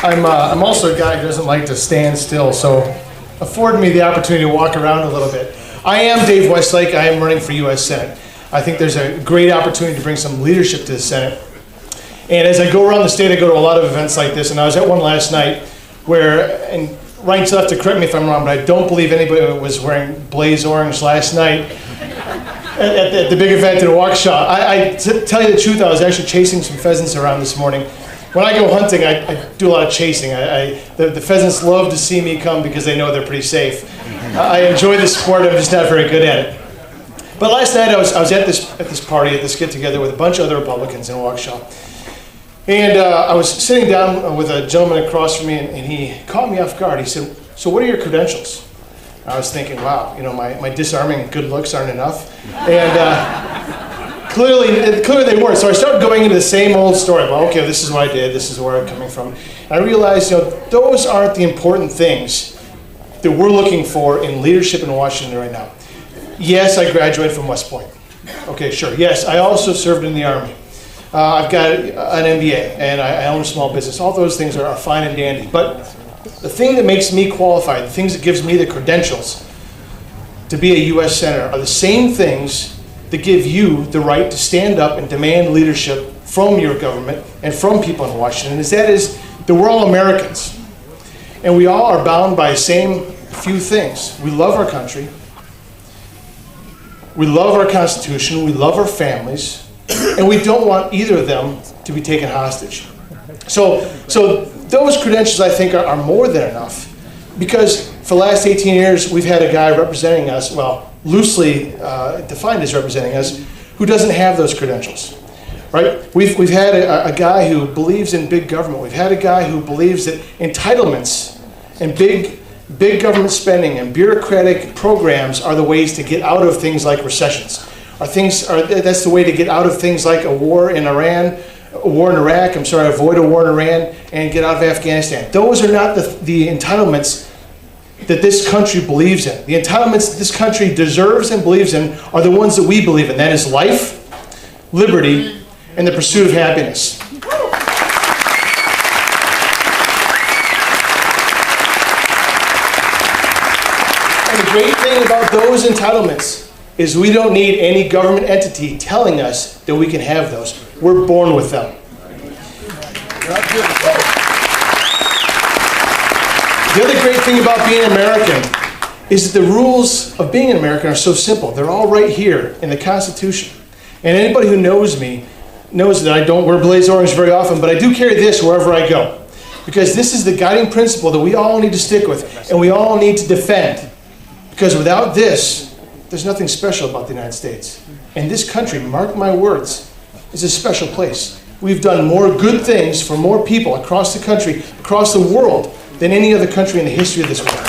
I'm also a guy who doesn't like to stand still, so afford me the opportunity to walk around a little bit. I am Dave Westlake. I am running for U.S. Senate. I think there's a great opportunity to bring some leadership to the Senate. And as I go around the state, I go to a lot of events like this, and I was at one last night where, and Ryan's left to correct me if I'm wrong, but I don't believe anybody was wearing blaze orange last night at the big event in Waukesha. To tell you the truth, I was actually chasing some pheasants around this morning. When I go hunting, I do a lot of chasing. The pheasants love to see me come because they know they're pretty safe. I enjoy the sport, I'm just not very good at it. But last night I was at this party, at this get-together with a bunch of other Republicans in Waukesha. And I was sitting down with a gentleman across from me, and he caught me off guard. He said, "So what are your credentials?" I was thinking, wow, my disarming good looks aren't enough. And clearly they weren't. So I started going into the same old story. Well, okay, this is what I did. This is where I'm coming from. And I realized, those aren't the important things that we're looking for in leadership in Washington right now. Yes, I graduated from West Point. Okay, sure. Yes, I also served in the Army. I've got an MBA, and I own a small business. All those things are fine and dandy. But the thing that makes me qualified, the things that gives me the credentials to be a U.S. Senator are the same things that give you the right to stand up and demand leadership from your government and from people in Washington. And that is that we're all Americans. And we all are bound by the same few things. We love our country. We love our Constitution. We love our families. And we don't want either of them to be taken hostage. So those credentials, I think, are more than enough, because for the last 18 years, we've had a guy representing us, well, loosely defined as representing us, who doesn't have those credentials, right? We've had a guy who believes in big government. We've had a guy who believes that entitlements and big government spending and bureaucratic programs are the ways to get out of things like recessions. That's the way to get out of things like a war in Iraq, avoid a war in Iran, and get out of Afghanistan. Those are not the entitlements that this country believes in. The entitlements that this country deserves and believes in are the ones that we believe in. That is life, liberty, and the pursuit of happiness. And the great thing about those entitlements is we don't need any government entity telling us that we can have those. We're born with them. The other great thing about being American is that the rules of being an American are so simple. They're all right here in the Constitution. And anybody who knows me knows that I don't wear blaze orange very often, but I do carry this wherever I go. Because this is the guiding principle that we all need to stick with and we all need to defend. Because without this, there's nothing special about the United States. And this country, mark my words, is a special place. We've done more good things for more people across the country, across the world, than any other country in the history of this world.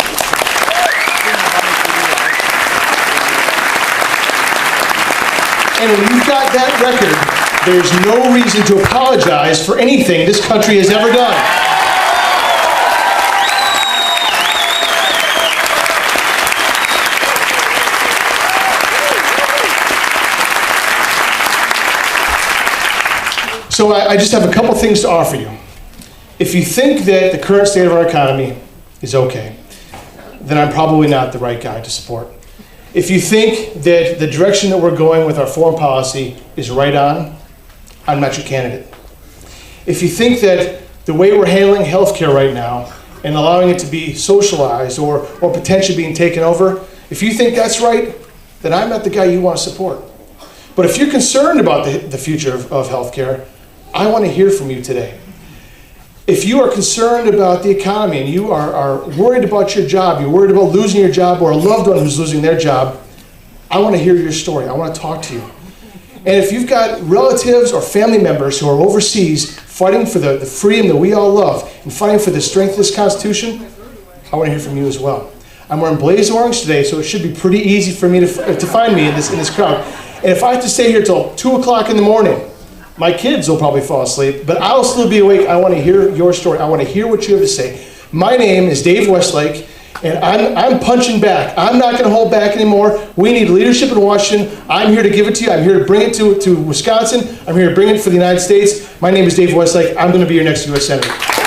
And when you've got that record, there's no reason to apologize for anything this country has ever done. So I just have a couple things to offer you. If you think that the current state of our economy is okay, then I'm probably not the right guy to support. If you think that the direction that we're going with our foreign policy is right on, I'm not your candidate. If you think that the way we're handling healthcare right now and allowing it to be socialized or potentially being taken over, if you think that's right, then I'm not the guy you want to support. But if you're concerned about the future of healthcare, I want to hear from you today. If you are concerned about the economy and you are worried about your job, you're worried about losing your job or a loved one who's losing their job, I want to hear your story. I want to talk to you. And if you've got relatives or family members who are overseas fighting for the freedom that we all love and fighting for the strength of this Constitution, I want to hear from you as well. I'm wearing blaze orange today, so it should be pretty easy for me to find me in this crowd. And if I have to stay here till 2 o'clock in the morning, my kids will probably fall asleep, but I'll still be awake. I want to hear your story. I want to hear what you have to say. My name is Dave Westlake, and I'm punching back. I'm not going to hold back anymore. We need leadership in Washington. I'm here to give it to you. I'm here to bring it to Wisconsin. I'm here to bring it for the United States. My name is Dave Westlake. I'm going to be your next U.S. Senator.